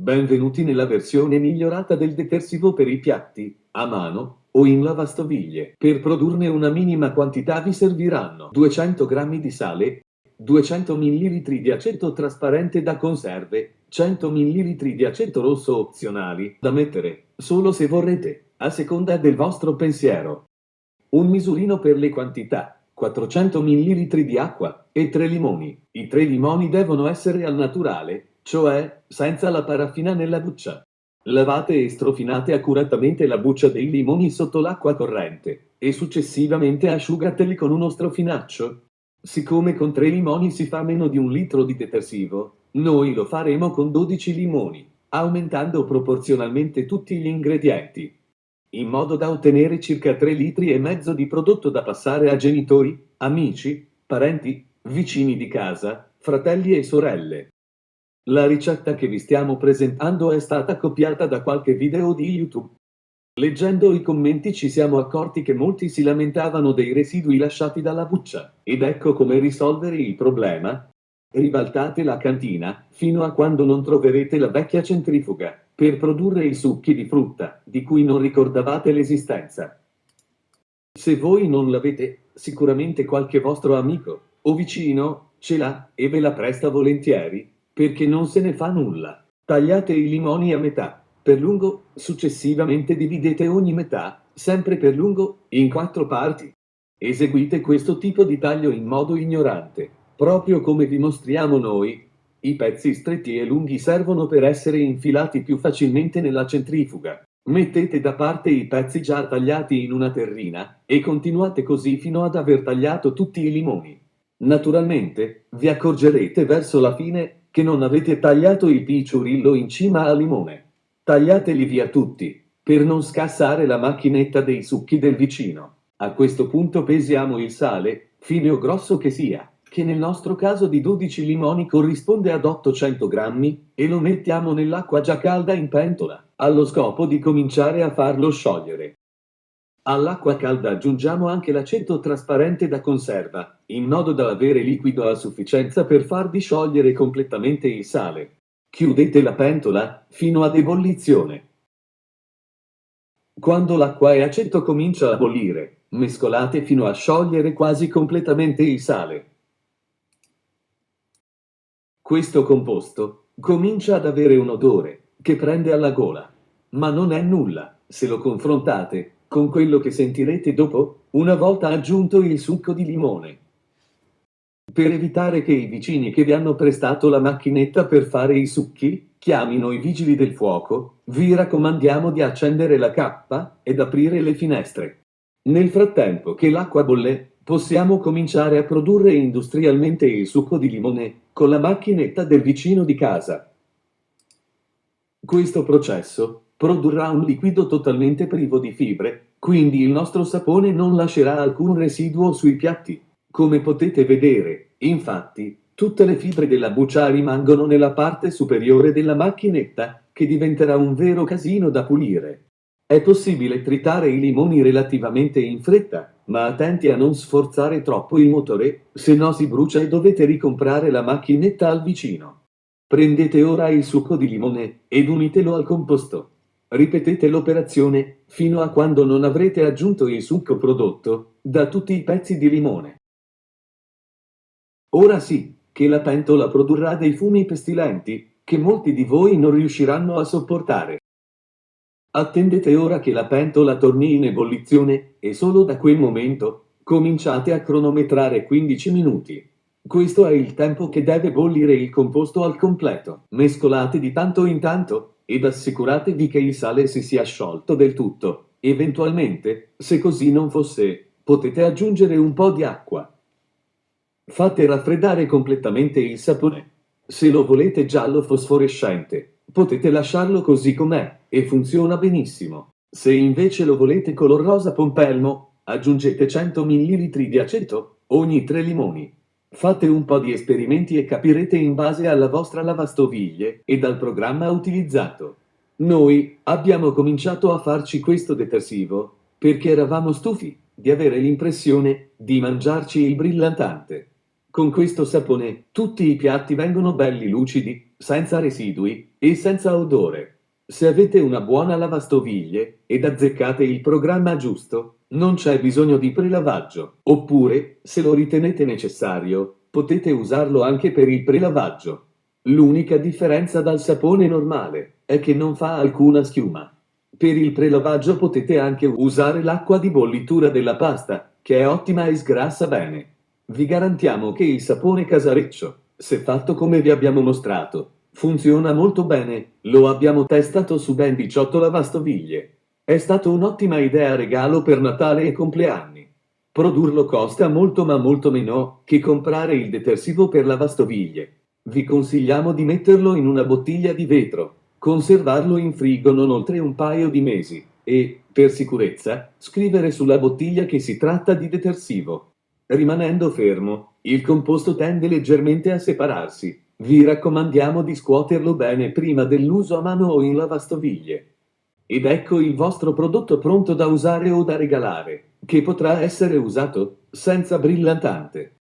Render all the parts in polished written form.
Benvenuti nella versione migliorata del detersivo per i piatti, a mano o in lavastoviglie. Per produrne una minima quantità vi serviranno 200 g di sale, 200 ml di aceto trasparente da conserve, 100 ml di aceto rosso opzionali, da mettere solo se vorrete, a seconda del vostro pensiero. Un misurino per le quantità, 400 ml di acqua e 3 limoni. I 3 limoni devono essere al naturale, cioè senza la paraffina nella buccia. Lavate e strofinate accuratamente la buccia dei limoni sotto l'acqua corrente e successivamente asciugateli con uno strofinaccio. Siccome con 3 limoni si fa meno di 1 litro di detersivo, noi lo faremo con 12 limoni, aumentando proporzionalmente tutti gli ingredienti, in modo da ottenere circa 3,5 litri di prodotto da passare a genitori, amici, parenti, vicini di casa, fratelli e sorelle. La ricetta che vi stiamo presentando è stata copiata da qualche video di YouTube. Leggendo i commenti ci siamo accorti che molti si lamentavano dei residui lasciati dalla buccia, ed ecco come risolvere il problema. Ribaltate la cantina, fino a quando non troverete la vecchia centrifuga, per produrre i succhi di frutta, di cui non ricordavate l'esistenza. Se voi non l'avete, sicuramente qualche vostro amico o vicino ce l'ha e ve la presta volentieri, perché non se ne fa nulla. Tagliate i limoni a metà, per lungo, successivamente dividete ogni metà, sempre per lungo, in 4 parti. Eseguite questo tipo di taglio in modo ignorante, proprio come vi mostriamo noi. I pezzi stretti e lunghi servono per essere infilati più facilmente nella centrifuga. Mettete da parte i pezzi già tagliati in una terrina e continuate così fino ad aver tagliato tutti i limoni. Naturalmente, vi accorgerete verso la fine che non avete tagliato il picciurillo in cima al limone. Tagliateli via tutti, per non scassare la macchinetta dei succhi del vicino. A questo punto pesiamo il sale, fine o grosso che sia, che nel nostro caso di 12 limoni corrisponde ad 800 grammi, e lo mettiamo nell'acqua già calda in pentola, allo scopo di cominciare a farlo sciogliere. All'acqua calda aggiungiamo anche l'aceto trasparente da conserva, in modo da avere liquido a sufficienza per far disciogliere completamente il sale. Chiudete la pentola fino ad ebollizione. Quando l'acqua e aceto comincia a bollire, mescolate fino a sciogliere quasi completamente il sale. Questo composto comincia ad avere un odore che prende alla gola, ma non è nulla se lo confrontate con quello che sentirete dopo, una volta aggiunto il succo di limone. Per evitare che i vicini che vi hanno prestato la macchinetta per fare i succhi chiamino i vigili del fuoco, vi raccomandiamo di accendere la cappa ed aprire le finestre. Nel frattempo che l'acqua bolle, possiamo cominciare a produrre industrialmente il succo di limone con la macchinetta del vicino di casa. Questo processo produrrà un liquido totalmente privo di fibre, quindi il nostro sapone non lascerà alcun residuo sui piatti. Come potete vedere, infatti, tutte le fibre della buccia rimangono nella parte superiore della macchinetta, che diventerà un vero casino da pulire. È possibile tritare i limoni relativamente in fretta, ma attenti a non sforzare troppo il motore, se no si brucia e dovete ricomprare la macchinetta al vicino. Prendete ora il succo di limone ed unitelo al composto. Ripetete l'operazione fino a quando non avrete aggiunto il succo prodotto da tutti i pezzi di limone. Ora sì, che la pentola produrrà dei fumi pestilenti, che molti di voi non riusciranno a sopportare. Attendete ora che la pentola torni in ebollizione e solo da quel momento cominciate a cronometrare 15 minuti. Questo è il tempo che deve bollire il composto al completo. Mescolate di tanto in tanto ed assicuratevi che il sale si sia sciolto del tutto. Eventualmente, se così non fosse, potete aggiungere un po' di acqua. Fate raffreddare completamente il sapone. Se lo volete giallo fosforescente, potete lasciarlo così com'è e funziona benissimo. Se invece lo volete color rosa pompelmo, aggiungete 100 ml di aceto ogni 3 limoni. Fate un po' di esperimenti e capirete in base alla vostra lavastoviglie e dal programma utilizzato. Noi abbiamo cominciato a farci questo detersivo perché eravamo stufi di avere l'impressione di mangiarci il brillantante. Con questo sapone tutti i piatti vengono belli lucidi, senza residui e senza odore. Se avete una buona lavastoviglie ed azzeccate il programma giusto, non c'è bisogno di prelavaggio. Oppure, se lo ritenete necessario, potete usarlo anche per il prelavaggio. L'unica differenza dal sapone normale è che non fa alcuna schiuma. Per il prelavaggio potete anche usare l'acqua di bollitura della pasta, che è ottima e sgrassa bene. Vi garantiamo che il sapone casareccio, se fatto come vi abbiamo mostrato, funziona molto bene, lo abbiamo testato su ben 18 lavastoviglie. È stata un'ottima idea regalo per Natale e compleanni. Produrlo costa molto ma molto meno che comprare il detersivo per lavastoviglie. Vi consigliamo di metterlo in una bottiglia di vetro, conservarlo in frigo non oltre un paio di mesi e, per sicurezza, scrivere sulla bottiglia che si tratta di detersivo. Rimanendo fermo, il composto tende leggermente a separarsi. Vi raccomandiamo di scuoterlo bene prima dell'uso a mano o in lavastoviglie. Ed ecco il vostro prodotto pronto da usare o da regalare, che potrà essere usato senza brillantante.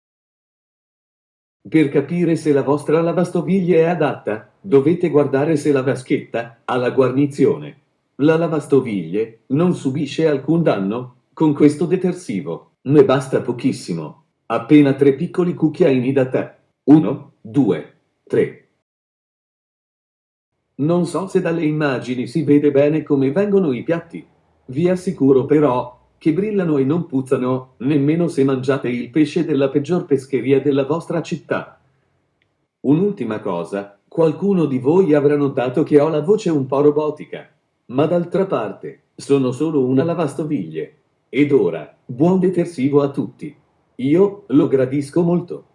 Per capire se la vostra lavastoviglie è adatta, dovete guardare se la vaschetta ha la guarnizione. La lavastoviglie non subisce alcun danno con questo detersivo. Ne basta pochissimo. Appena 3 piccoli cucchiaini da tè. 1, 2, 3. Non so se dalle immagini si vede bene come vengono i piatti. Vi assicuro però che brillano e non puzzano, nemmeno se mangiate il pesce della peggior pescheria della vostra città. Un'ultima cosa, qualcuno di voi avrà notato che ho la voce un po' robotica. Ma d'altra parte, sono solo una lavastoviglie. Ed ora, buon detersivo a tutti. Io lo gradisco molto.